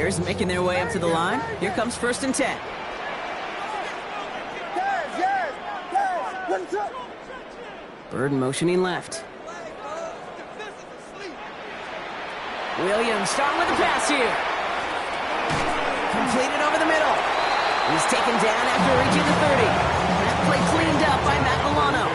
players making their way up to the line. Here comes 1st and 10. Bird motioning left. Williams starting with the pass here. Completed over the middle. He's taken down after reaching the 30. That play cleaned up by Matt Milano.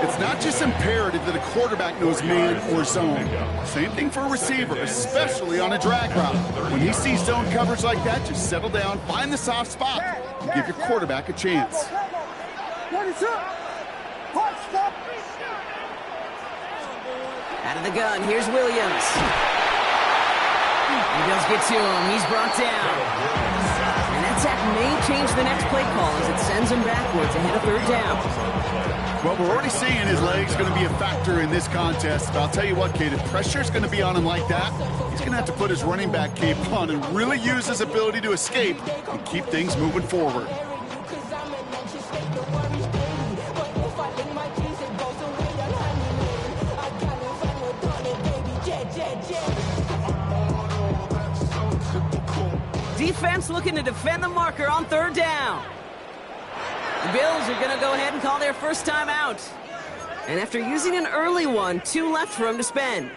It's not just imperative that a quarterback knows man or zone. Same thing for a receiver, especially on a drag route. When he sees zone coverage like that, just settle down, find the soft spot, and give your quarterback a chance. Out of the gun, here's Williams. He does get to him. He's brought down. And that sack may change the next play call as it sends him backwards ahead of 3rd down. Well, we're already seeing his legs going to be a factor in this contest. But I'll tell you what, Kate, if pressure's going to be on him like that, he's going to have to put his running back cape on and really use his ability to escape and keep things moving forward. Defense looking to defend the marker on 3rd down. The Bills are going to go ahead and call their first time out. And after using an early one, 2 left for him to spend.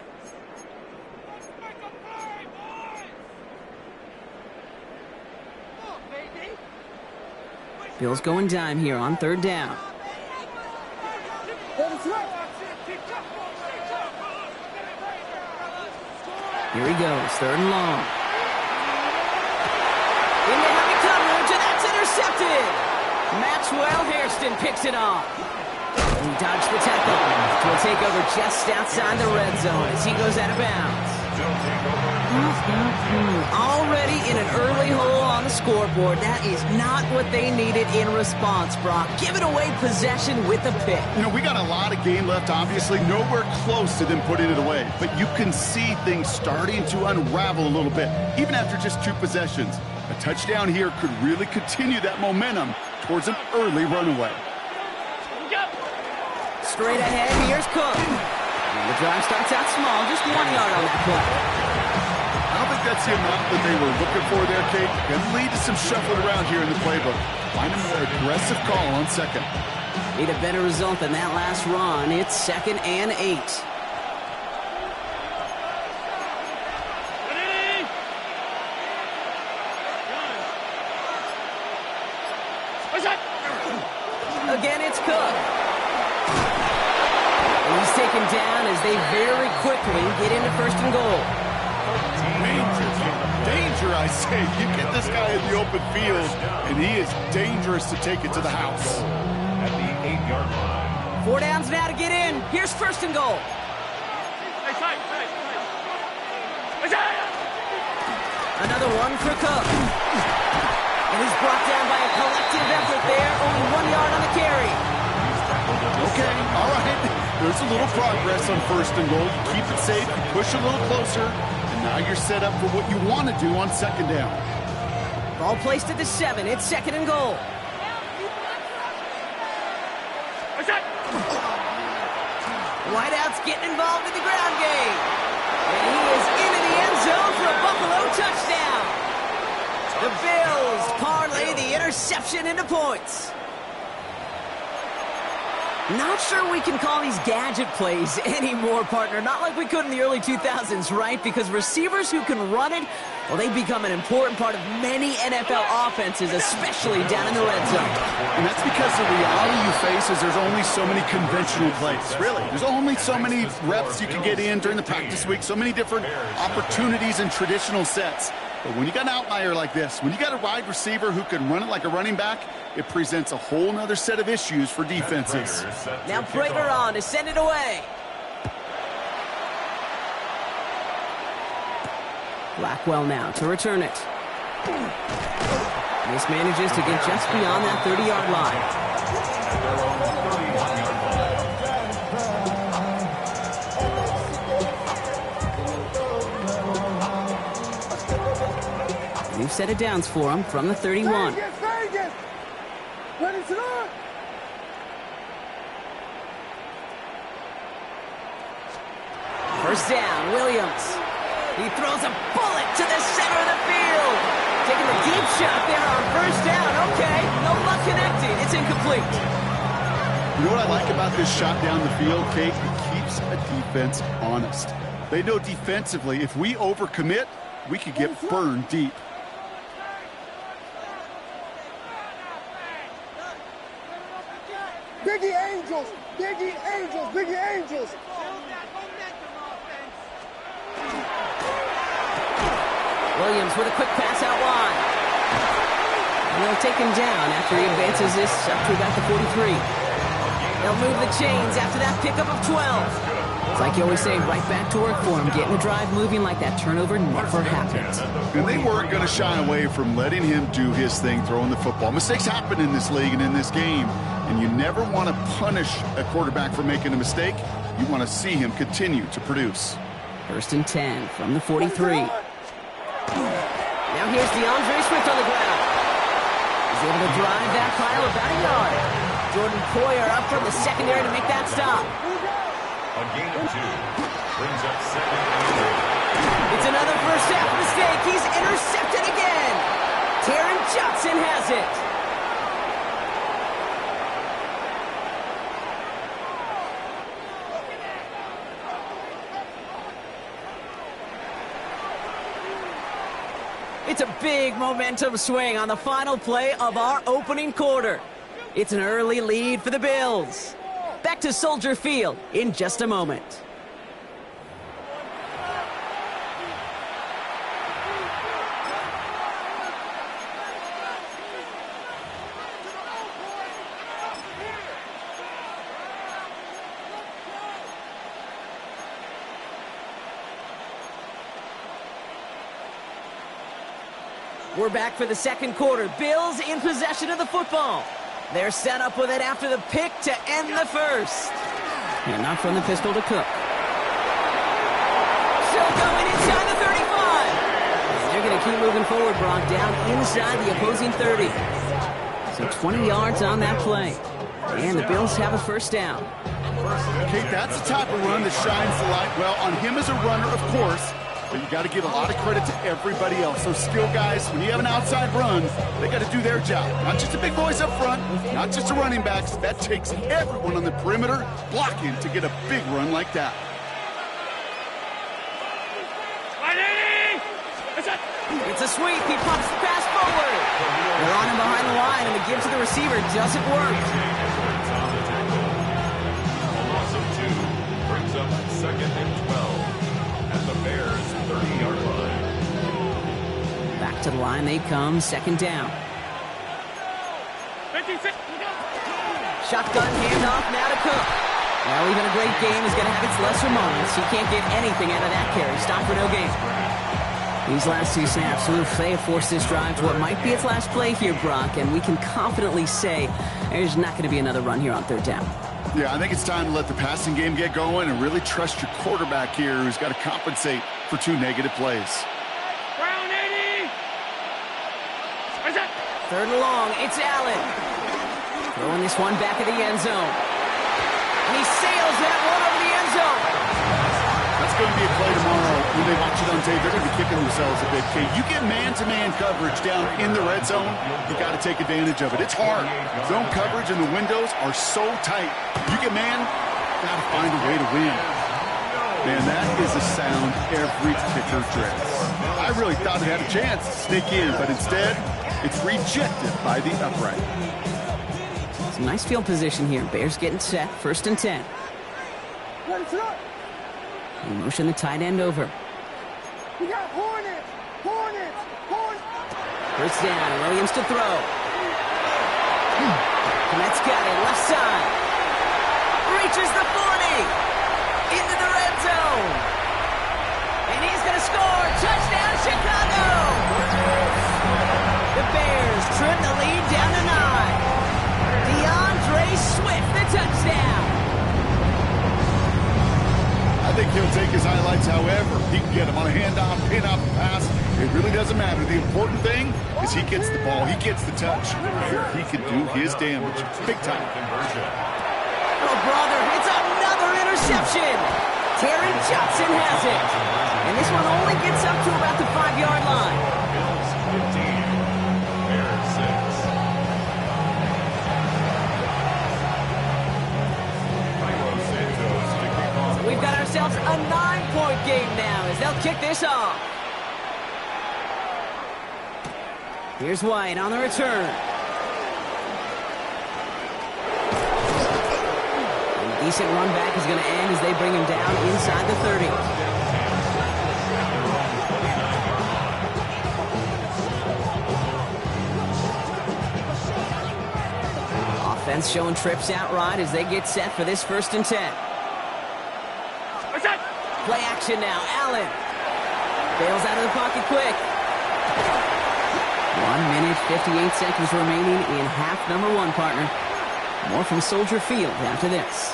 Bills going dime here on 3rd down. Here he goes, 3rd and long. Into heavy coverage, and that's intercepted. Maxwell Hairston picks it off. He dodged the tackle. He'll take over just outside the red zone as he goes out of bounds. Already in an early hole on the scoreboard. That is not what they needed in response, Brock. Giving away possession with a pick. You know, we got a lot of game left, obviously. Nowhere close to them putting it away. But you can see things starting to unravel a little bit, even after just 2 possessions. A touchdown here could really continue that momentum towards an early runaway. Straight ahead, here's Cook. And the drive starts out small, just 1 yard on that play. I don't think that's the amount that they were looking for there, Kate. Going to lead to some shuffling around here in the playbook. Find a more aggressive call on 2nd. Need a better result than that last run. It's 2nd and 8. Again, it's Cook. And he's taken down as they very quickly get into 1st and goal. Danger, I say. You get this guy in the open field, and he is dangerous to take it to the house. At the 8-yard line. 4 downs now to get in. Here's 1st and goal. Another one for Cook. And he's brought down by a collective effort there. Only 1 yard on the carry. Okay, all right. There's a little progress on 1st and goal. You keep it safe, you push a little closer, and now you're set up for what you want to do on 2nd down. Ball placed at the 7. It's 2nd and goal. Whiteout's getting involved in the ground game. And he is into the end zone for a Buffalo touchdown. The Bills parlay the interception into points. Not sure we can call these gadget plays anymore, partner. Not like we could in the early 2000s, right? Because receivers who can run it, well, they become an important part of many NFL offenses, especially down in the red zone. And that's because the reality you face is there's only so many conventional plays, really. There's only so many reps you can get in during the practice week, so many different opportunities and traditional sets. But when you got an outlier like this, when you got a wide receiver who can run it like a running back, it presents a whole nother set of issues for defenses. Now Prater on to send it away. Blackwell now to return it. This manages to get just beyond that 30-yard line. New set of downs for him from the 31. First down, Williams. He throws a bullet to the center of the field. Taking a deep shot there on first down. Okay, no luck connecting. It's incomplete. You know what I like about this shot down the field, Kate? It keeps a defense honest. They know defensively, if we overcommit, we could get burned deep. Biggie Angels! Biggie Angels! Biggie Angels! Williams with a quick pass out wide. And they'll take him down after he advances this up to about the 43. They'll move the chains after that pickup of 12. It's like you always say, right back to work for him, getting the drive moving like that turnover never happened. And they weren't going to shy away from letting him do his thing, throwing the football. Mistakes happen in this league and in this game, and you never want to punish a quarterback for making a mistake. You want to see him continue to produce. 1st and 10 from the 43. Now here's DeAndre Swift on the ground. He's able to drive that pile about a yard. Jordan Poyer up from the secondary to make that stop. A gain of 2. Brings up 2nd and 3. It's another first half mistake. He's intercepted again. Taron Johnson has it. It's a big momentum swing on the final play of our opening quarter. It's an early lead for the Bills. Back to Soldier Field in just a moment. We're back for the second quarter. Bills in possession of the football. They're set up with it after the pick to end the first. And not from the pistol to Cook. Still going inside the 35. They're going to keep moving forward, Brock, down inside the opposing 30. So 20 yards on that play. And the Bills have a first down. Kate, that's the type of run that shines the light well on him as a runner, of course. But you got to give a lot of credit to everybody else. Those skill guys, when you have an outside run, they got to do their job. Not just the big boys up front, not just the running backs. That takes everyone on the perimeter blocking to get a big run like that. It's a sweep. He pumps the pass forward. They're on him behind the line, and the give to the receiver doesn't work. A loss of 2 brings up 2nd and 12 at the Bears' 30-yard line. Back to the line they come, second down. Shotgun handoff now to Cook. Well, even a great game is going to have its lesser moments. He can't get anything out of that carry. Stop for no gain. These last 2 snaps, they have forced this drive to what might be its last play here, Brock, and we can confidently say there's not going to be another run here on third down. Yeah, I think it's time to let the passing game get going and really trust your quarterback here, who's got to compensate for 2 negative plays. Brown 80! Third and long, it's Allen. Throwing this one back of the end zone. And he sails that one over the end zone. That's going to be a play tomorrow. When they watch it on tape, they're going to be kicking themselves a bit. Kate, you get man-to-man coverage down in the red zone, you got to take advantage of it. It's hard. Zone coverage and the windows are so tight. You get man, got to find a way to win. Man, that is a sound every kicker dreads. I really thought it had a chance to sneak in, but instead, it's rejected by the upright. Some nice field position here. Bears getting set. 1st and 10. We motion the tight end over. We got Hornets! Hornets! Hornets! First down, Williams to throw. Komet's got it, left side. Reaches the 40. Into the red zone. And he's going to score. Touchdown, Chicago! The Bears trim the lead down to 9. DeAndre Swift, the touchdown. I think he'll take his highlights however he can get him on a handoff, pin-up, pass. It really doesn't matter. The important thing is he gets the ball, he gets the touch. He can do his damage. Big time. Oh, brother, it's another interception. Terry Johnson has it. And this one only gets up to about the 5-yard line. Bills 15, Bears 6. Milo Santos to kick off. We've got ourselves a 9-point game now as they'll kick this off. Here's White on the return. A decent run back is going to end as they bring him down inside the 30. Offense showing trips out right as they get set for this 1st and 10. Play action now. Allen bails out of the pocket quick. 1 minute, 58 seconds remaining in half number 1, partner. More from Soldier Field after this.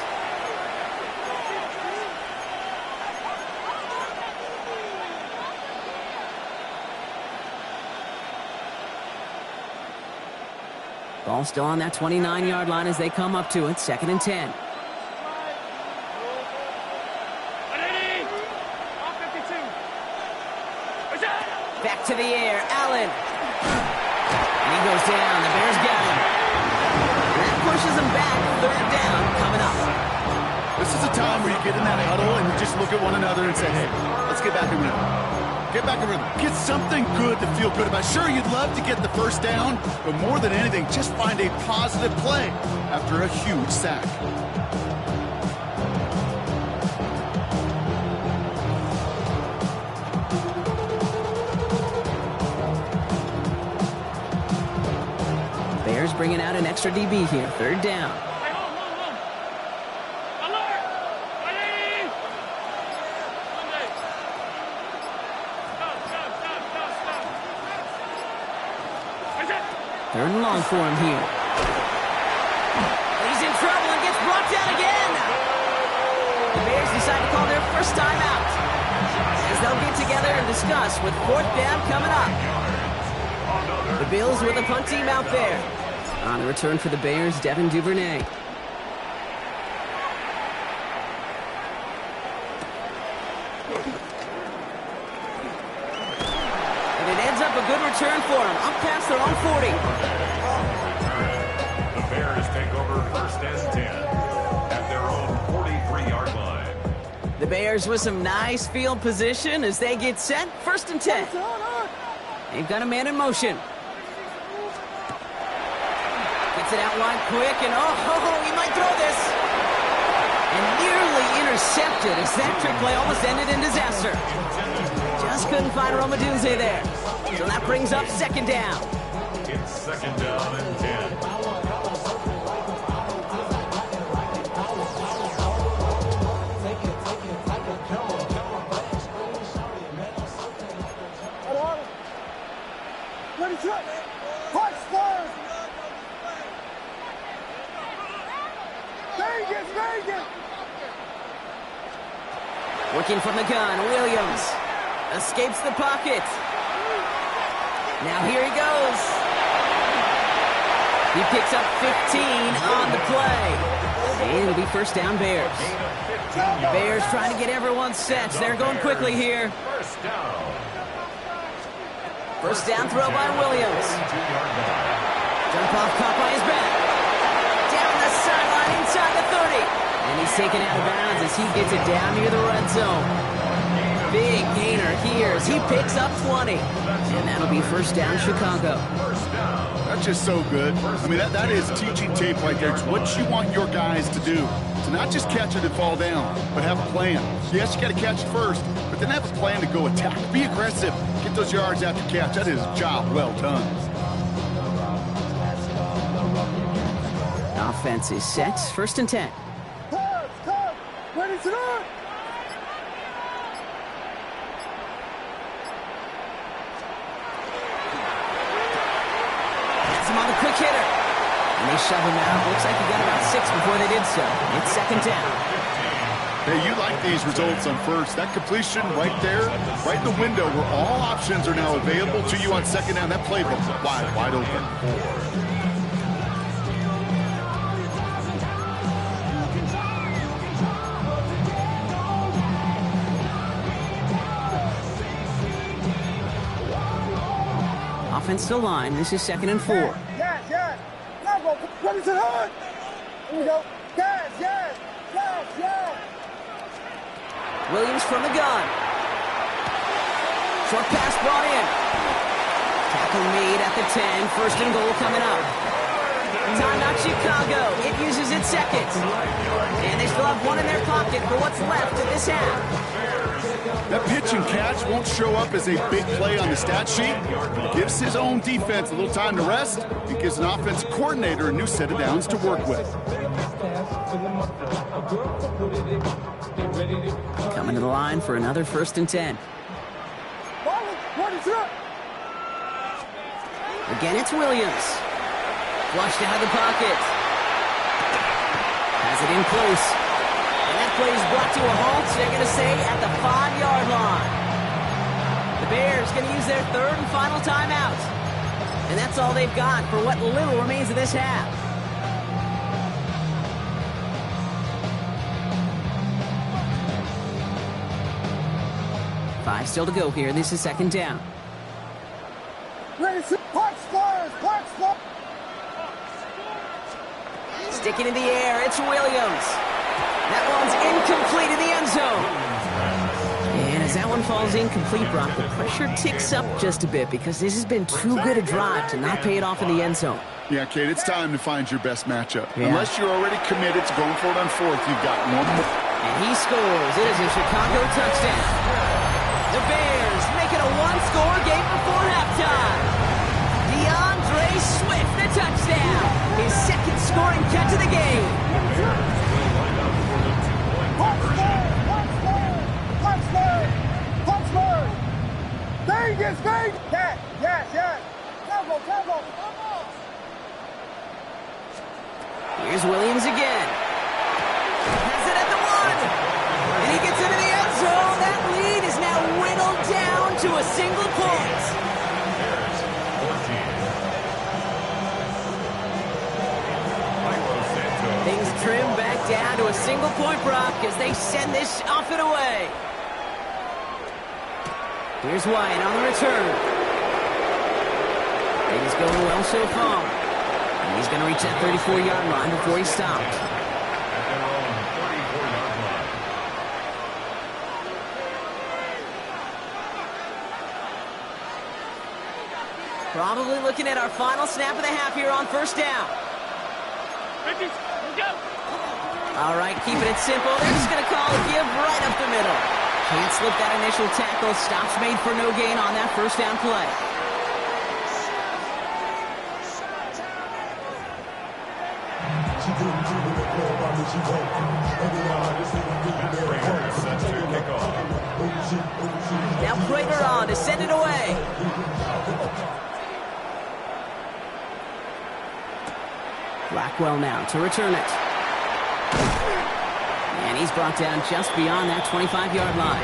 Ball still on that 29-yard line as they come up to it. 2nd and 10. Back to the air. Allen. And he goes down. The Bears got him. And that pushes him back. 3rd down coming up. This is a time where you get in that huddle and you just look at one another and say, hey, let's get back in rhythm. Get back in rhythm. Get something good to feel good about. Sure, you'd love to get the 1st down, but more than anything, just find a positive play after a huge sack. Bears bringing out an extra DB here. 3rd down. Third and long for him here. He's in trouble and gets brought down again. The Bears decide to call their 1st timeout as they'll get together and discuss with 4th down coming up. The Bills with a punt team out there. On the return for the Bears, Devin Duvernay. And it ends up a good return for him. Up past their own 40. The Bears take over 1st and 10 at their own 43-yard line. The Bears with some nice field position as they get set. 1st and 10. They've got a man in motion. Gets it out wide quick, and he might throw this. And nearly intercepted as that trick play almost ended in disaster. Just couldn't find Romadunze there. So that brings up 2nd down. It's 2nd down and 10. Ready, trip. Punch first. Vegas. Working from the gun, Williams escapes the pocket. Now here he goes. He picks up 15 on the play. And it'll be 1st down Bears. Bears trying to get everyone set. They're going quickly here. 1st down. 1st down throw by Williams. Jump off caught by his back. Down the sideline inside the 30. And he's taken out of bounds as he gets it down near the red zone. Big gainer here as he picks up 20. And that'll be 1st down Chicago. That's just so good. I mean, that is teaching tape right there. It's what you want your guys to do. To not just catch it and fall down, but have a plan. Yes, you got to catch it first, but then have a plan to go attack. Be aggressive. Get those yards after catch. That is a job well done. Offense is set. 1st and 10. Ready to run. Him on the quick hitter. And they shove him out. Looks like he got about 6 before they did so. It's 2nd down. Hey, you like these results on 1st. That completion right there, right in the window where all options are now available to you on 2nd down. That playbook wide open. offense to the line. This is 2nd and 4. Yes. Now go. Ready to hood. Here we go. Yes. Williams from the gun. Short pass brought in. Tackle made at the 10. 1st and goal coming up. Timeout Chicago. It uses its second. And they still have one in their pocket for what's left of this half. That pitch and catch won't show up as a big play on the stat sheet. It gives his own defense a little time to rest. It gives an offense coordinator a new set of downs to work with. Coming to the line for another 1st and 10. Again, it's Williams. Flushed out of the pocket. Has it in close. And that play is brought to a halt, so they're going to say at the 5-yard line. The Bears going to use their 3rd and final timeout. And that's all they've got for what little remains of this half. Five still to go here. This is 2nd down. Ready to punch scores. Sticking in the air, it's Williams. That one's incomplete in the end zone. And as that one falls incomplete, Brock, the pressure ticks up just a bit because this has been too good a drive to not pay it off in the end zone. Yeah, Kate, it's time to find your best matchup. Yeah. Unless you're already committed to going for it on 4th, you've got one more. And he scores. It is a Chicago touchdown. The Bears make it a 1-score game before halftime. DeAndre Swift, the touchdown. His 2nd scoring catch of the game. Punch score. Vegas. Yes. Combo. Here's Williams again. Has it at the 1. And he gets into the end zone. That lead is now whittled down to a single point. Things trim back down to a single point, Brock, as they send this off and away. Here's Wyatt on the return. Things going well so far. And he's going to reach that 34-yard line before he stops. Probably looking at our final snap of the half here on 1st down. All right, keeping it simple. They're just going to call a give right up the middle. Can't slip that initial tackle. Stops made for no gain on that 1st down play. Now Prater on to send it away. Blackwell now to return it. And he's brought down just beyond that 25-yard line.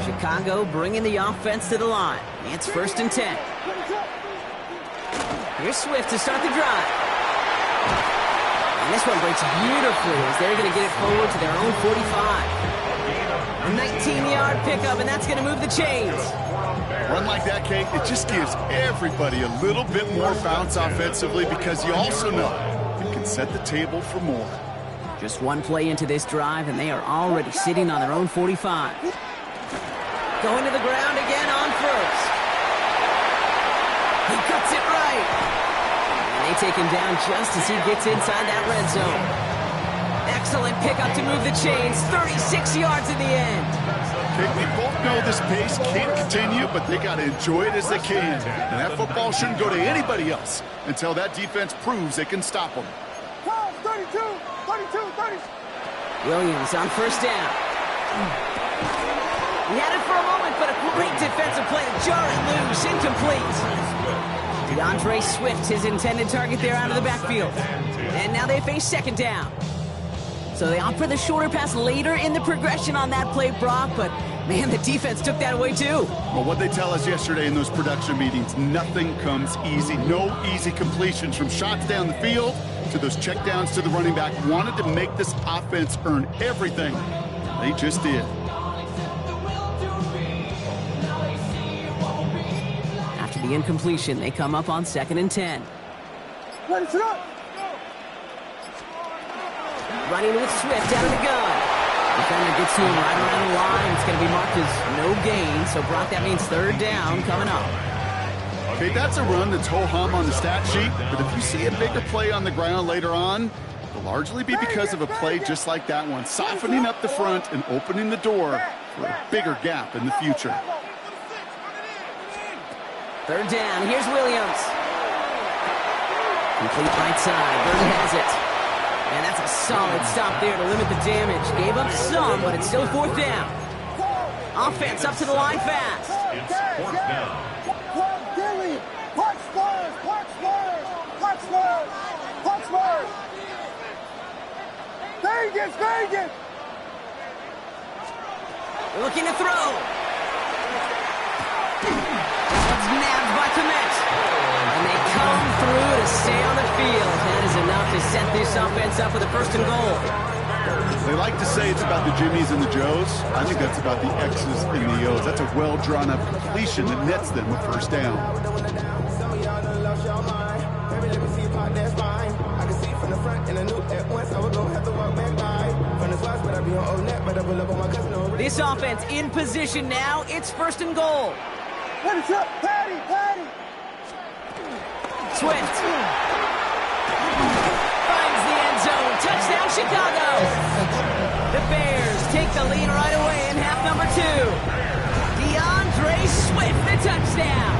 Chicago bringing the offense to the line. It's 1st and 10. Here's Swift to start the drive. And this one breaks beautifully as they're going to get it forward to their own 45. A 19-yard pickup, and that's going to move the chains. Run like that, Kate, it just gives everybody a little bit more bounce offensively because you also know you can set the table for more. Just one play into this drive, and they are already sitting on their own 45. Going to the ground again on 1st. He cuts it right. And they take him down just as he gets inside that red zone. Excellent pickup to move the chains. 36 yards in the end. Okay, we both know this pace can't continue, but they got to enjoy it as they can. And that football shouldn't go to anybody else until that defense proves they can stop them. 32. Williams on 1st down. He had it for a moment, but a great defensive play to jar it loose. Incomplete. DeAndre Swift, his intended target there out of the backfield. And now they face 2nd down. So they opt for the shorter pass later in the progression on that play, Brock, but man, the defense took that away too. Well, what they tell us yesterday in those production meetings, nothing comes easy. No easy completions from shots down the field to those checkdowns to the running back. Wanted to make this offense earn everything. They just did. After the incompletion, they come up on 2nd and 10. Ready, set up. Running with Swift out of the gun. Defender gets to him right around the line. It's going to be marked as no gain. So, Brock, that means 3rd down coming up. Okay, that's a run that's ho-hum on the stat sheet, but if you see a bigger play on the ground later on, it'll largely be because of a play just like that one, softening up the front and opening the door for a bigger gap in the future. 3rd down. Here's Williams. Complete right side. Burton has it. And that's a solid stop there to limit the damage. Gave up some, but it's still 4th down. Offense up to the line fast. It's 4th down. Punch first, punch first, punch first, punch first. Vegas. Looking to throw. It's nabbed by Komet. And they come through to stay on the field. That is enough to set this offense up with a 1st and goal. They like to say it's about the Jimmies and the Joes. I think that's about the X's and the O's. That's a well-drawn-up completion that nets them a 1st down. This offense in position now. It's 1st and goal. Ready, set up. Patty. Swift finds the end zone. Touchdown, Chicago. The Bears take the lead right away in half number 2. DeAndre Swift, the touchdown.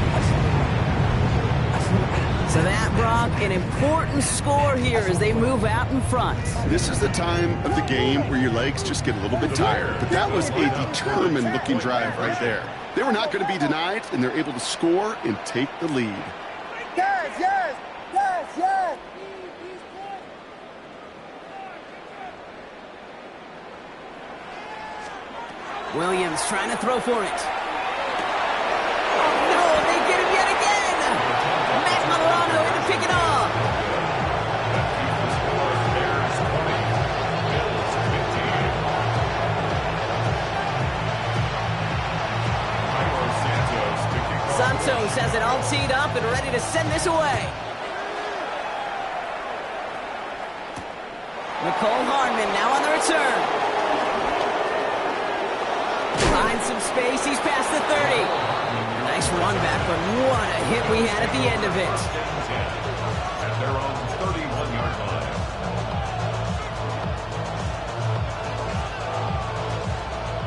So that, Brock, an important score here as they move out in front. This is the time of the game where your legs just get a little bit tired, but that was a determined-looking drive right there. They were not going to be denied, and they're able to score and take the lead. Yes. Williams trying to throw for it. Oh, no, they get him yet again. Matt Milano in to pick it off. Santos has it all teed up and ready to send this away. Nicole Hardman now on the return. Finds some space. He's past the 30. Nice run back, but what a hit we had at the end of it. At their own 31-yard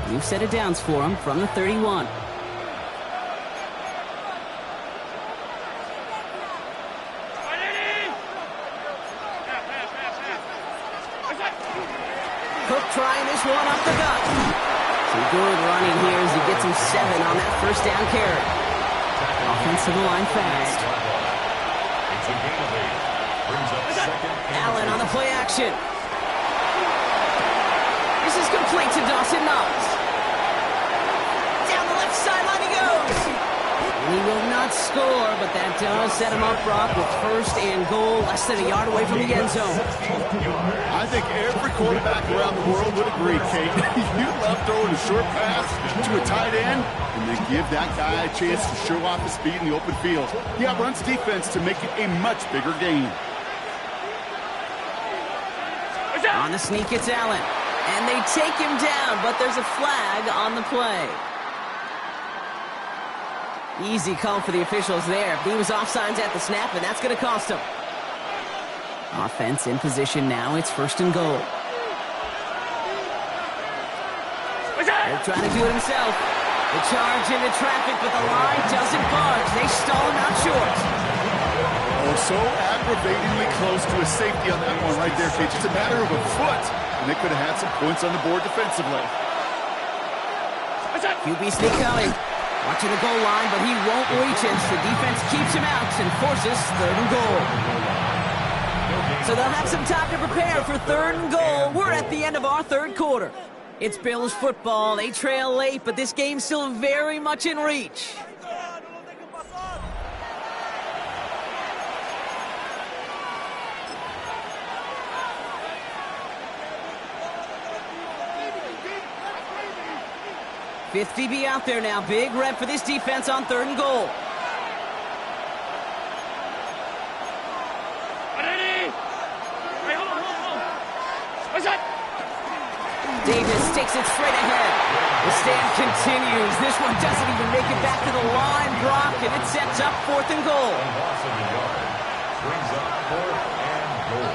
line. New set of downs for him from the 31. Cook trying this one off the gut. Some good running here as he gets him 7 on that 1st down carry. Offensive line fast. It's a gain of 8. Brings up 2nd. Allen on the play action. This is complete to Dawson Knox. Down the left sideline he goes. And he will not score, but that does set him up, Brock, with 1st and goal, less than a yard away from the end zone. I think every quarterback around the world would agree, Kate. You love throwing a short pass to a tight end and then give that guy a chance to show off his speed in the open field. He outruns defense to make it a much bigger gain. On the sneak, it's Allen. And they take him down, but there's a flag on the play. Easy call for the officials there. He was offsides at the snap, and that's going to cost him. Offense in position now. It's 1st and goal. They're trying to do it himself. The charge into traffic, but the line doesn't budge. They stall him out short. Oh, so aggravatingly close to a safety on that one right there, Kate. Just a matter of a foot, and they could have had some points on the board defensively. QB sneak coming. Watching the goal line, but he won't reach it. The defense keeps him out and forces 3rd and goal. So they'll have some time to prepare for 3rd and goal. We're at the end of our 3rd quarter. It's Bills football. They trail late, but this game's still very much in reach. Fifth VB out there now. Big rep for this defense on 3rd and goal. Davis takes it straight ahead. The stand continues. This one doesn't even make it back to the line, Brock, and it sets up 4th and goal. A loss of a yard brings up 4th and goal.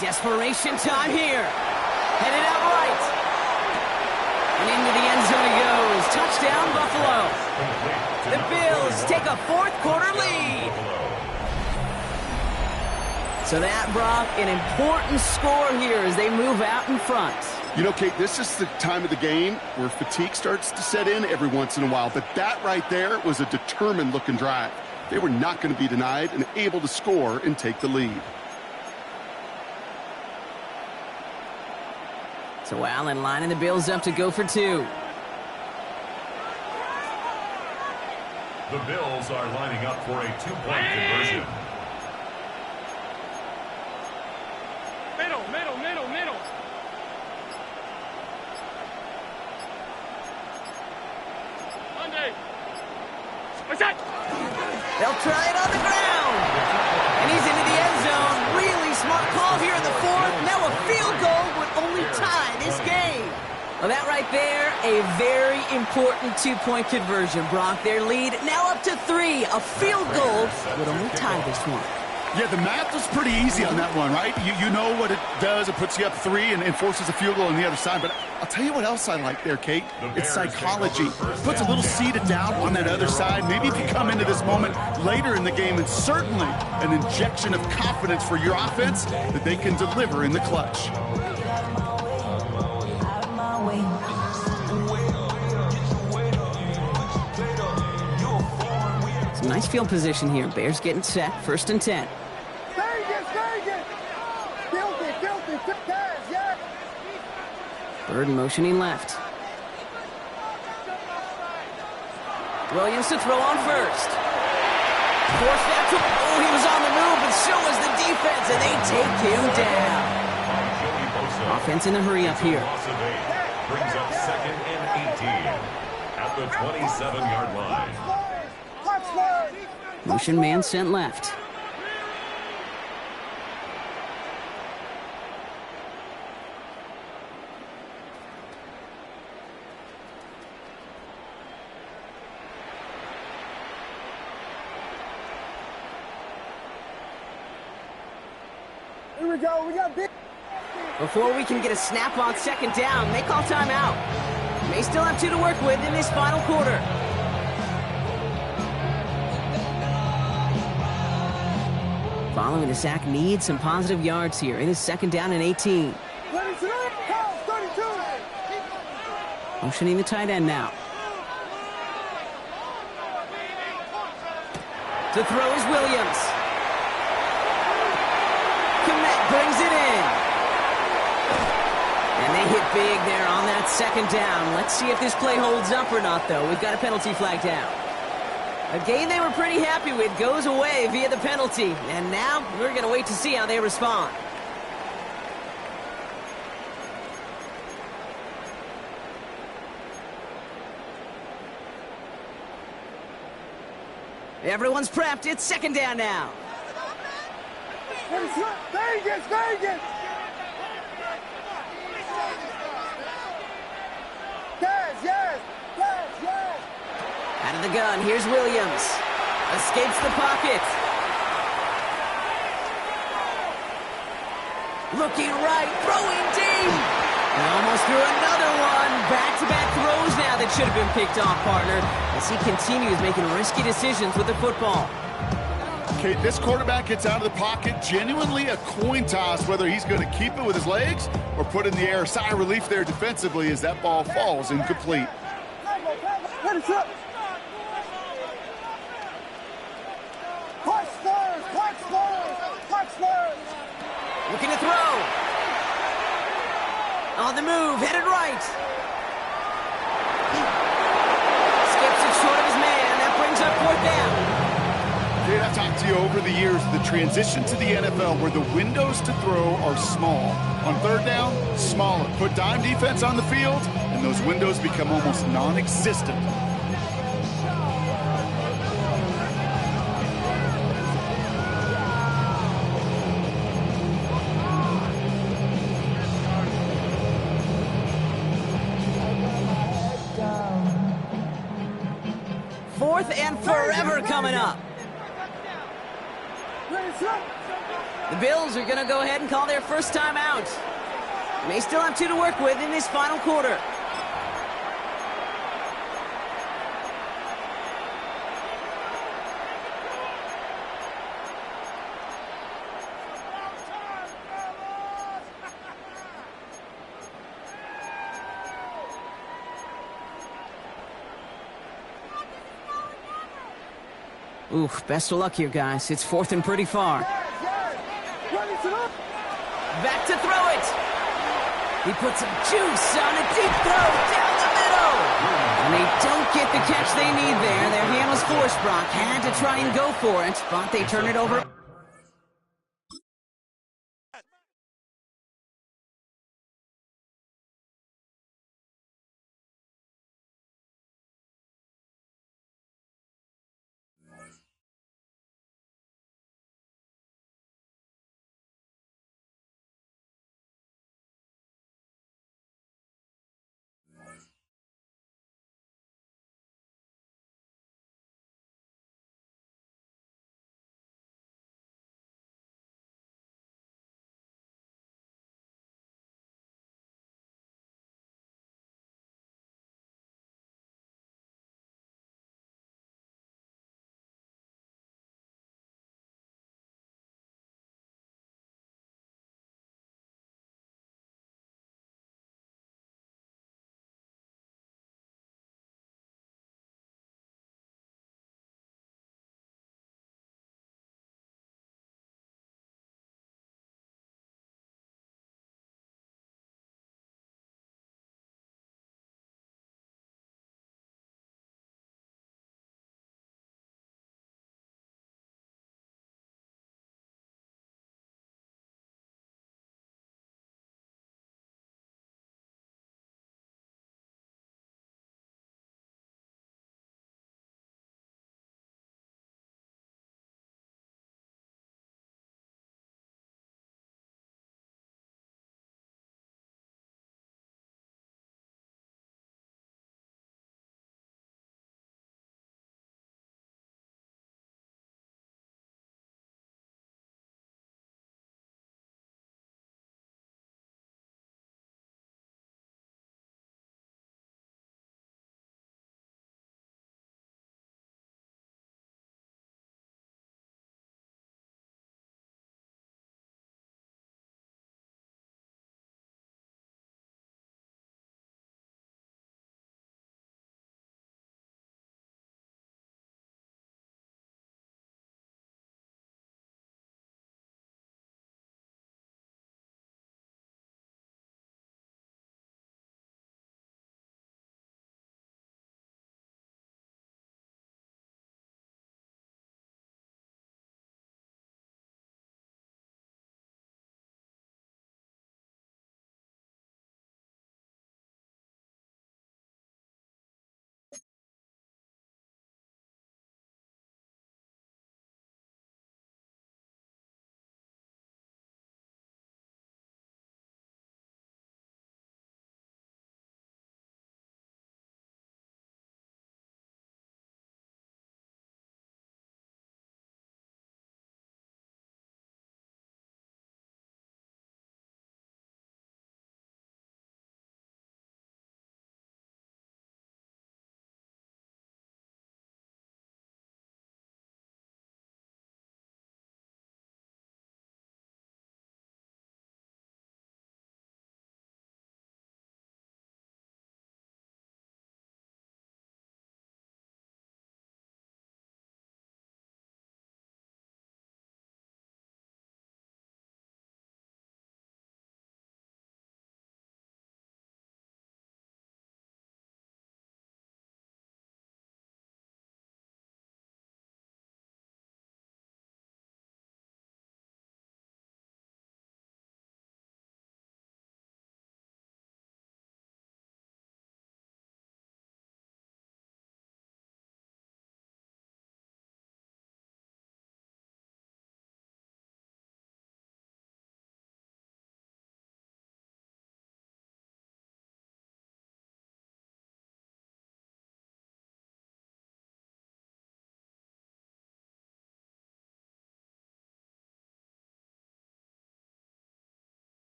Desperation time here. Headed out right. And into the end zone it goes. Touchdown, Buffalo. The Bills take a 4th quarter lead. So that, Brock, an important score here as they move out in front. You know, Kate, this is the time of the game where fatigue starts to set in every once in a while. But that right there was a determined-looking drive. They were not going to be denied and able to score and take the lead. So Allen lining the Bills up to go for 2. The Bills are lining up for a 2-point conversion. Middle. Monday. What's that? They'll try it on the ground. And he's into the end zone. Really smart call here in the 4th. Now a field goal would only tie this game. Well, that right there, a very important 2-point conversion, Brock. Their lead now up to 3. A field goal would only tie this one. Yeah, the math was pretty easy on that one, right? You know what it does. It puts you up 3 and forces a field goal on the other side. But I'll tell you what else I like there, Kate. It's psychology. Puts a little seed of doubt on that other side. Maybe if you come into this moment later in the game, and certainly an injection of confidence for your offense that they can deliver in the clutch. Some nice field position here. Bears getting set. 1st and 10. Filthy. Guys, yes. Burden motioning left. Williams to throw on 1st. Force that to... Oh, he was on the move, but so was the defense, and they take him down. Offense in a hurry up here. Brings up 2nd and 18 at the 27-yard line. Motion man sent left. Here we go. We got big. Before we can get a snap on 2nd down, they call timeout. May still have 2 to work with in this final quarter. Following the sack, needs some positive yards here. It is 2nd down and 18. Motioning the tight end now. To throw is Williams. Komet brings it in. And they hit big there on that 2nd down. Let's see if this play holds up or not, though. We've got a penalty flag down. A game they were pretty happy with goes away via the penalty. And now we're going to wait to see how they respond. Everyone's prepped. It's 2nd down now. Vegas! Yes! Out of the gun, here's Williams. Escapes the pocket. Looking right, throwing deep. And almost threw another one. Back-to-back throws now that should have been picked off, partner, as he continues making risky decisions with the football. Okay, this quarterback gets out of the pocket, genuinely a coin toss whether he's going to keep it with his legs or put it in the air. Sigh of relief there defensively as that ball falls incomplete. Looking to throw. On the move, headed right. Skips it short of his man. That brings up 4th down. Dave, I've talked to you over the years, the transition to the NFL where the windows to throw are small. On third down, smaller. Put dime defense on the field, and those windows become almost non-existent. Fourth and forever coming up. The Bills are going to go ahead and call their first time out. May still have 2 to work with in this final quarter. Oof, best of luck here, guys. It's fourth and pretty far. Back to throw it. He puts some juice on a deep throw down the middle. And they don't get the catch they need there. Their hand was forced, Brock. Had to try and go for it, but they turn it over.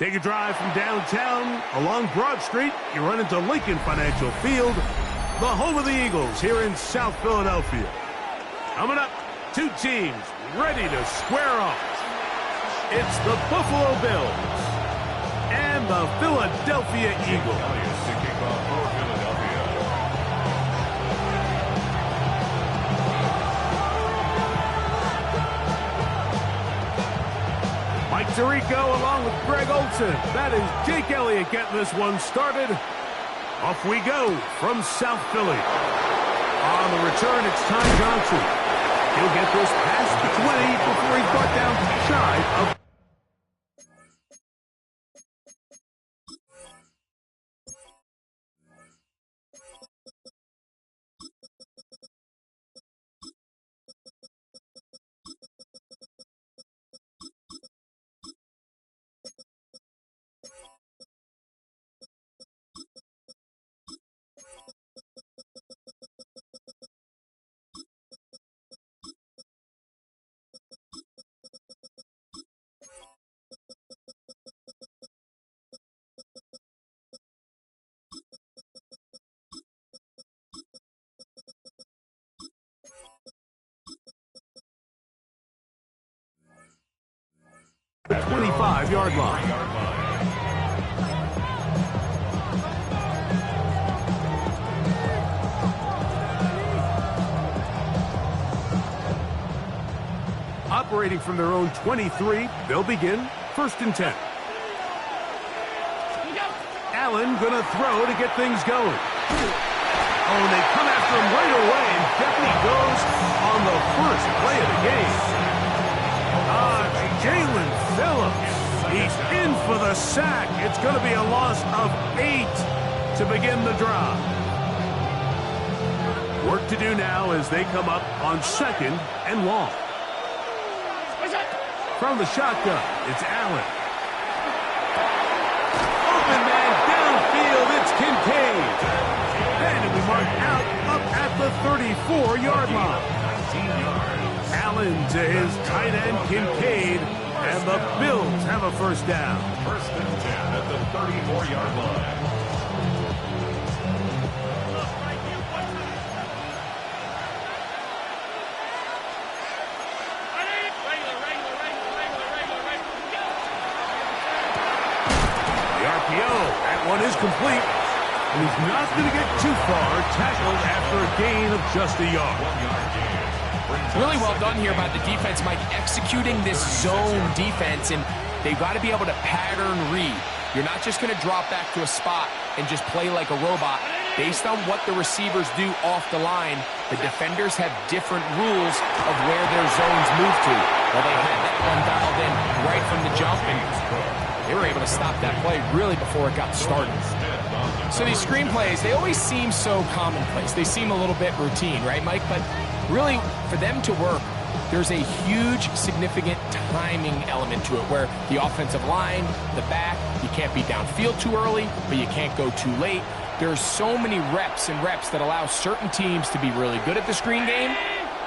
Take a drive from downtown along Broad Street. You run into Lincoln Financial Field, the home of the Eagles here in South Philadelphia. Coming up, two teams ready to square off. It's the Buffalo Bills and the Philadelphia Eagles. Mike Tirico along with Greg Olson. That is Jake Elliott getting this one started. Off we go from South Philly. On the return, it's Ty Johnson. He'll get this past the 20 before he's brought down shy of... The 25-yard line. Operating from their own 23, they'll begin 1st and 10. Allen gonna throw to get things going. Oh, and they come after him right away, and down he goes on the first play of the game. Jalen Phillips, he's in for the sack. It's going to be a loss of 8 to begin the drive. Work to do now as they come up on 2nd and long. From the shotgun, it's Allen. Open man downfield, it's Kincaid. And it'll be marked out up at the 34-yard line. Allen to his tight end, Kincaid, and the Bills have a 1st down. 1st and 10 at the 34-yard line. The RPO, that one is complete. And he's not going to get too far, tackled after a gain of just a yard. 1-yard gain. Really well done here by the defense, Mike, executing this zone defense, and they've got to be able to pattern read. You're not just going to drop back to a spot and just play like a robot. Based on what the receivers do off the line, the defenders have different rules of where their zones move to. Well, they had that one dialed in right from the jump, and they were able to stop that play really before it got started. So these screen plays, they always seem so commonplace. They seem a little bit routine, right, Mike? But really, for them to work, there's a huge, significant timing element to it where the offensive line, the back, you can't be downfield too early, but you can't go too late. There's so many reps and reps that allow certain teams to be really good at the screen game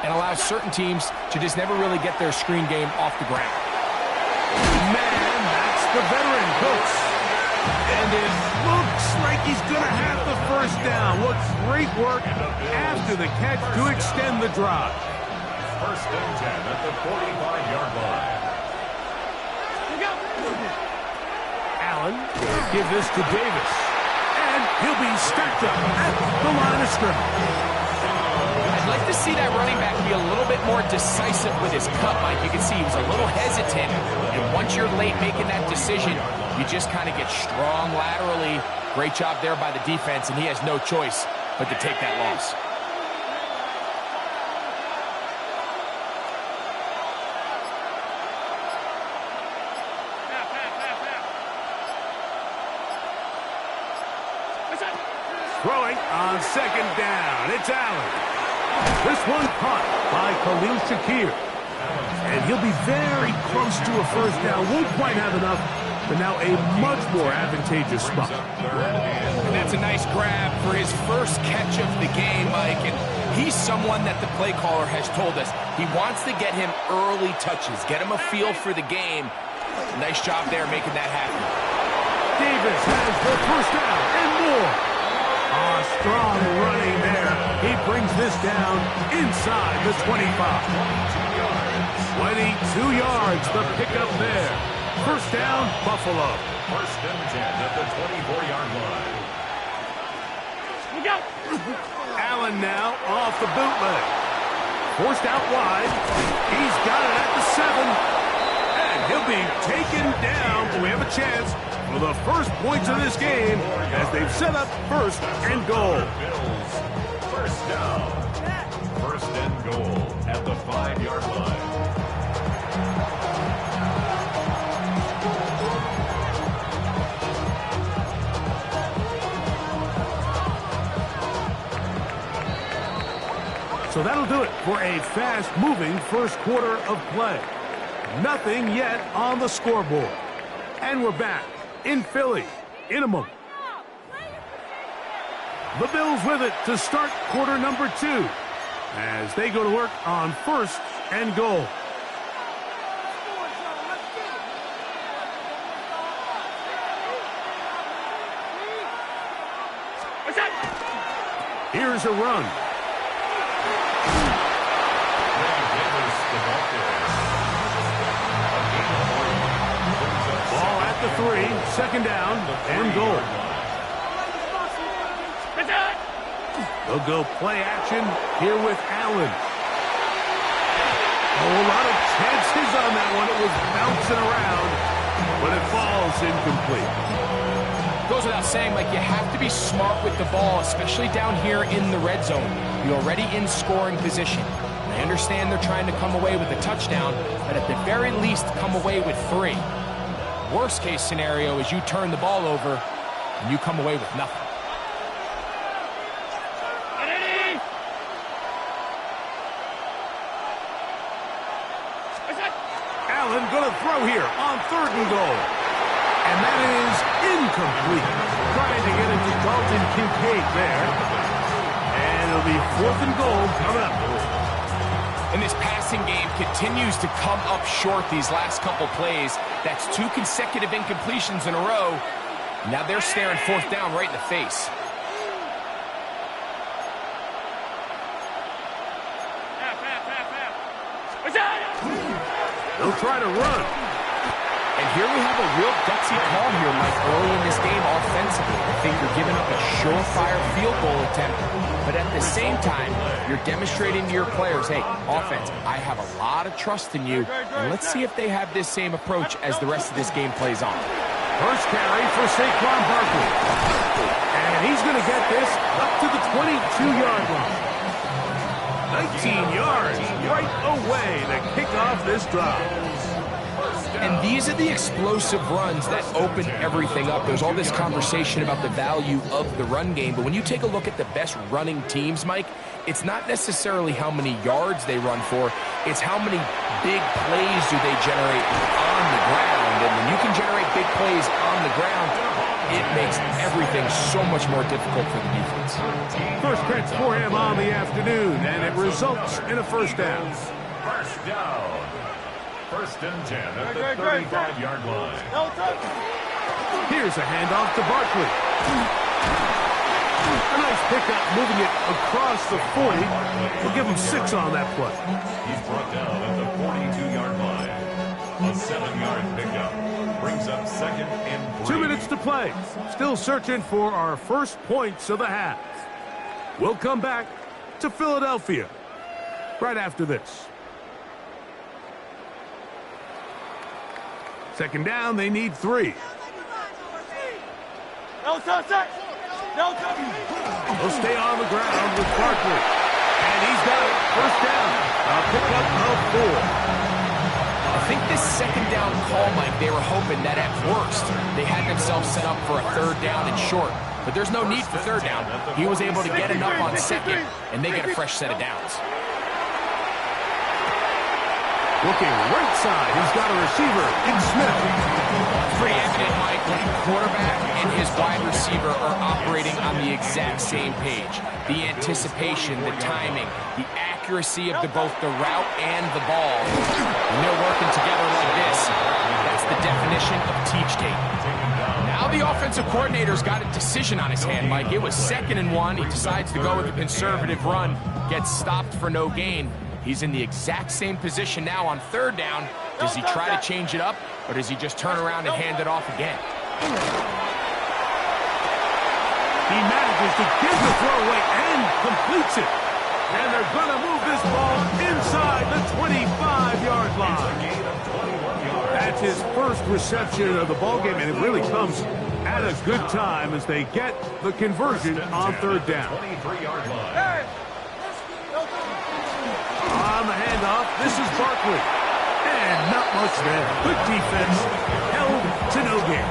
and allow certain teams to just never really get their screen game off the ground. Man, that's the veteran, Cooks. And it looks like he's going to have the 1st down. What great work after the catch to extend the drive. 1st and 10 at the 45-yard line. Allen will give this to Davis. And he'll be stacked up at the line of scrimmage. I'd like to see that running back be a little bit more decisive with his cut, Mike. You can see he was a little hesitant. And once you're late making that decision, you just kind of get strong laterally. Great job there by the defense, and he has no choice but to take that loss. Throwing on 2nd down, it's Allen. This one caught by Khalil Shakir. And he'll be very close to a 1st down. Won't quite have enough, but now a much more advantageous spot. And that's a nice grab for his 1st catch of the game, Mike. And he's someone that the play caller has told us he wants to get him early touches, get him a feel for the game. Nice job there making that happen. Davis has the first down and more. Strong running there. He brings this down inside the 25. 22 yards, the pickup there. First down, Buffalo. First and 10 at the 24-yard line. Allen now off the bootleg. Forced out wide. He's got it at the 7. And he'll be taken down, but we have a chance for the first points of this game as they've set up first and goal. First down. First and goal at the 5-yard line. So that'll do it for a fast-moving first quarter of play. Nothing yet on the scoreboard. And we're back in Philly in a moment. The Bills with it to start quarter number 2 as they go to work on first and goal. Here's a run. Ball at the 3, second down and goal. They'll go play action here with Allen. A lot of chances on that one. It was bouncing around, but it falls incomplete. Goes without saying, Mike, you have to be smart with the ball, especially down here in the red zone. You're already in scoring position. I understand they're trying to come away with a touchdown, but at the very least, come away with 3. Worst case scenario is you turn the ball over and you come away with nothing. Allen going to throw here on 3rd and goal. And that is incomplete. Trying to get it to Dalton Kincaid there. And it'll be 4th and goal coming up. And this passing game continues to come up short these last couple plays. That's 2 consecutive incompletions in a row. Now they're staring 4th down right in the face. They'll try to run. And here we have a real gutsy call here, Mike, early in this game offensively. I think you're giving up a surefire field goal attempt. But at the same time, you're demonstrating to your players, hey, offense, I have a lot of trust in you. And let's see if they have this same approach as the rest of this game plays on. First carry for Saquon Barkley. And he's going to get this up to the 22-yard line. 19 yards right away to kick off this drive. And these are the explosive runs that open everything up. There's all this conversation about the value of the run game, but when you take a look at the best running teams, Mike, it's not necessarily how many yards they run for, it's how many big plays do they generate on the ground. And when you can generate big plays on the ground, it makes everything so much more difficult for the defense. First catch for him on the afternoon, and it results in a first down. First down. First and 10 at the 35-yard line. Here's a handoff to Barkley. A nice pickup, moving it across the 40. We'll give him 6 on that play. He's brought down at the 42-yard line. A 7-yard pickup brings up 2nd and 3. 2 minutes to play. Still searching for our first points of the half. We'll come back to Philadelphia right after this. Second down, they need 3. No touch. No touch. They'll stay on the ground with Barkley. And he's got it. First down. A pickup of 4. I think this second down call, Mike, they were hoping that at worst they had themselves set up for a 3rd down and short. But there's no need for 3rd down. He was able to get enough on 2nd, and they get a fresh set of downs. Looking right side, he's got a receiver in Smith. Pretty evident, Mike, when quarterback and his wide receiver are operating on the exact same page. The anticipation, the timing, the accuracy of both the route and the ball. When they're working together like this, that's the definition of teach tape. Now Now the offensive coordinator's got a decision on his hand, Mike. It was 2nd and 1. He decides to go with a conservative run, gets stopped for no gain. He's in the exact same position now on 3rd down. Does he try to change it up, or does he just turn around and hand it off again? He manages to give the throw away and completes it. And they're going to move this ball inside the 25-yard line. That's his first reception of the ballgame, and it really comes at a good time as they get the conversion on 3rd down. On the handoff, this is Barkley. And not much there. Good defense, held to no gain.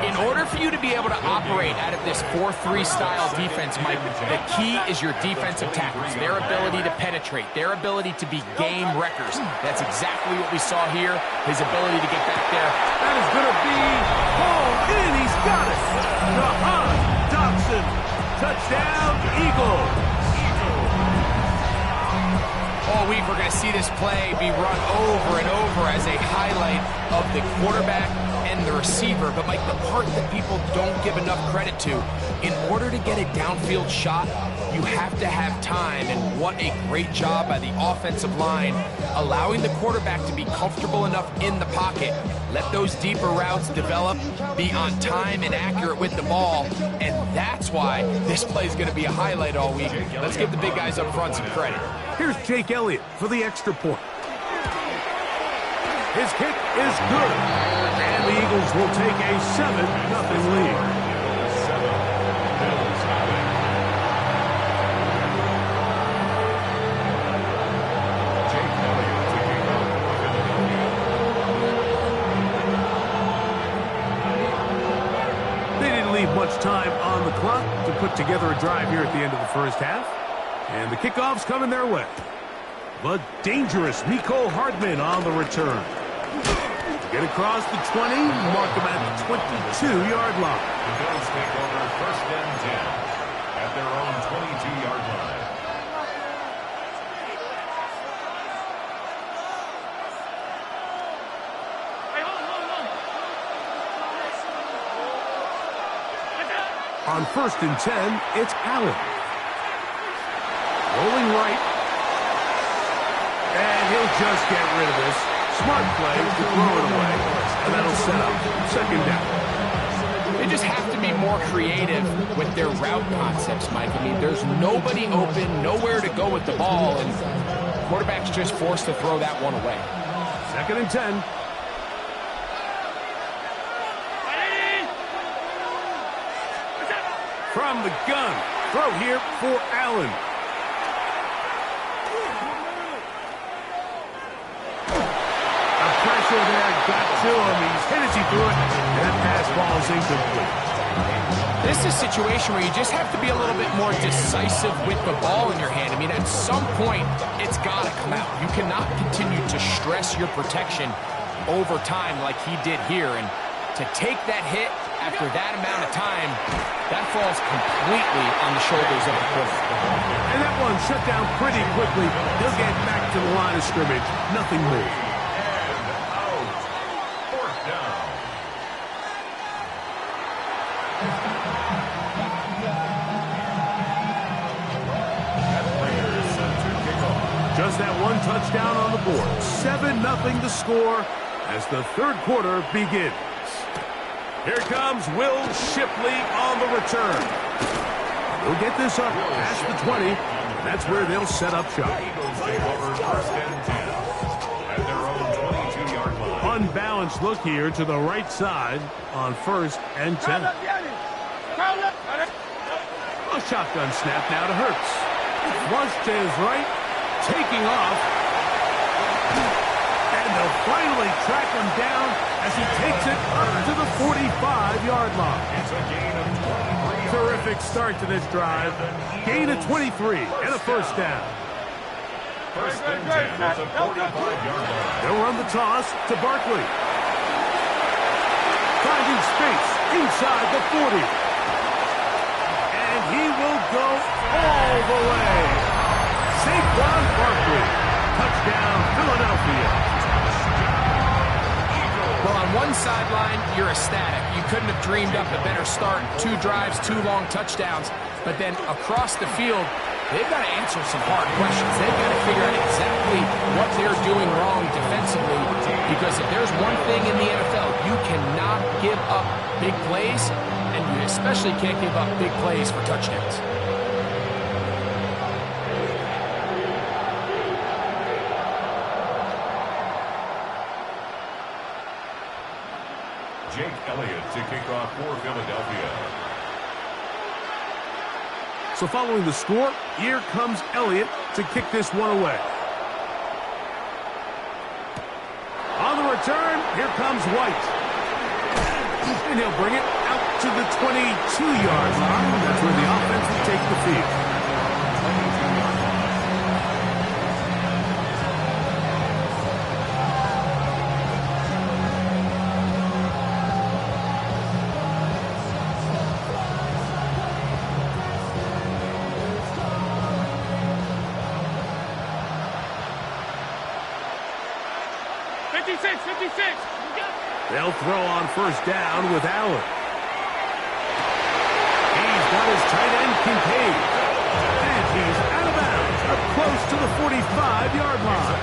In order for you to be able to operate out of this 4-3 style defense, Mike, the key is your defensive tackles, their ability to penetrate, their ability to be game wreckers. That's exactly what we saw here, his ability to get back there. That is going to be hauled in. He's got it. Jahan Dotson. Touchdown, Eagles. All week we're going to see this play be run over and over as a highlight of the quarterback and the receiver. But, Mike, the part that people don't give enough credit to, in order to get a downfield shot, you have to have time. And what a great job by the offensive line, allowing the quarterback to be comfortable enough in the pocket, let those deeper routes develop, be on time and accurate with the ball. And that's why this play is going to be a highlight all week. Let's give the big guys up front some credit. Here's Jake Elliott for the extra point. His kick is good. And the Eagles will take a 7-0 lead. They didn't leave much time on the clock to put together a drive here at the end of the first half. And the kickoff's coming their way. But dangerous Mecole Hardman on the return. Get across the 20, mark them at the 22-yard line. The Bills take over 1st and 10 at their own 22-yard line. On 1st and 10, it's Allen. Rolling right. And he'll just get rid of this. Smart play to throw it away. And that'll set up 2nd down. They just have to be more creative with their route concepts, Mike. I mean, there's nobody open, nowhere to go with the ball, and the quarterback's just forced to throw that one away. 2nd and 10. From the gun. Throw here for Allen. Pressure there, got to him. He's hit as he threw it, and that pass ball is incomplete. This is a situation where you just have to be a little bit more decisive with the ball in your hand. I mean, at some point, it's got to come out. You cannot continue to stress your protection over time like he did here. And to take that hit after that amount of time, that falls completely on the shoulders of the quarterback. And that one shut down pretty quickly. He'll get back to the line of scrimmage. Nothing more. Just that one touchdown on the board. 7-0 the score as the 3rd quarter begins. Here comes Will Shipley on the return. He'll get this up past the 20. And that's where they'll set up shop. Eagles take over 1st and 10 at their own 22-yard line. Unbalanced look here to the right side on 1st and 10. A shotgun snap now to Hurts. Flush to his right. Taking off, and they'll finally track him down as he takes it up to the 45-yard line. It's a gain of 23. Terrific start to this drive. Gain of 23 and a 1st down. 1st and 10 at the 45-yard line. They'll run the toss to Barkley. Finding space inside the 40. And he will go all the way. Saquon Barkley. Touchdown, Philadelphia. Well, on one sideline, you're ecstatic. You couldn't have dreamed up a better start. 2 drives, 2 long touchdowns. But then across the field, they've got to answer some hard questions. They've got to figure out exactly what they're doing wrong defensively. Because if there's one thing in the NFL, you cannot give up big plays, and you especially can't give up big plays for touchdowns. Jake Elliott to kick off for Philadelphia. So following the score, here comes Elliott to kick this one away. On the return, here comes White. And he'll bring it out to the 22-yard line. That's where the offense will take the field. They'll throw on first down with Allen. He's got his tight end contained. And he's out of bounds, up close to the 45-yard line.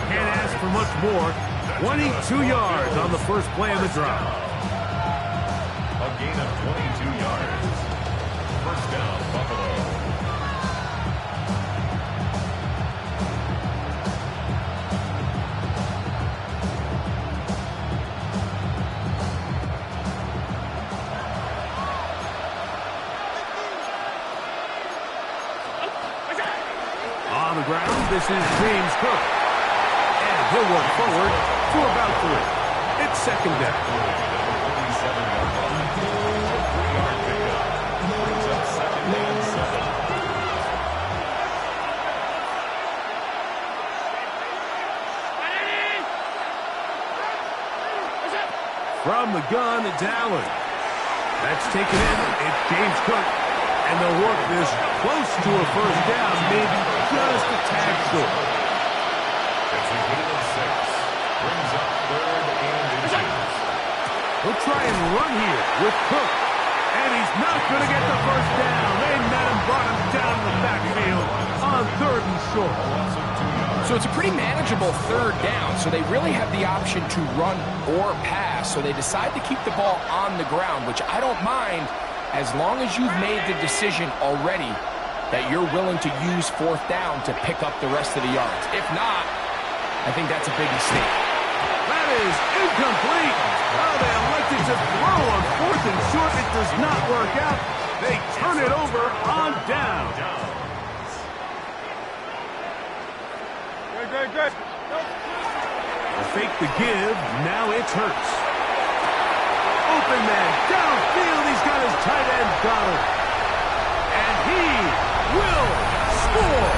Can't ask for much more. 22 yards on the first play of the drive. A gain of 22 yards. First down, Buffalo. This is James Cook. And he'll work forward to about 3. It's second down. From the gun, it's Allen. That's taken in. It's James Cook. And they'll work this close to a first down, maybe just a tad short. It's a gain of 6. Brings up 3rd and inches. He'll try and run here with Cook. And he's not going to get the first down. They met him, brought him down the backfield on 3rd and short. So it's a pretty manageable 3rd down, so they really have the option to run or pass. So they decide to keep the ball on the ground, which I don't mind, as long as you've made the decision already that you're willing to use 4th down to pick up the rest of the yards. If not, I think that's a big mistake. That is incomplete. Oh, they elected to throw on 4th and short. It does not work out. They turn it over on down. Good. Fake the give. Now it's Hurts. Open man downfield. He's got his tight end Goddard. And he will score.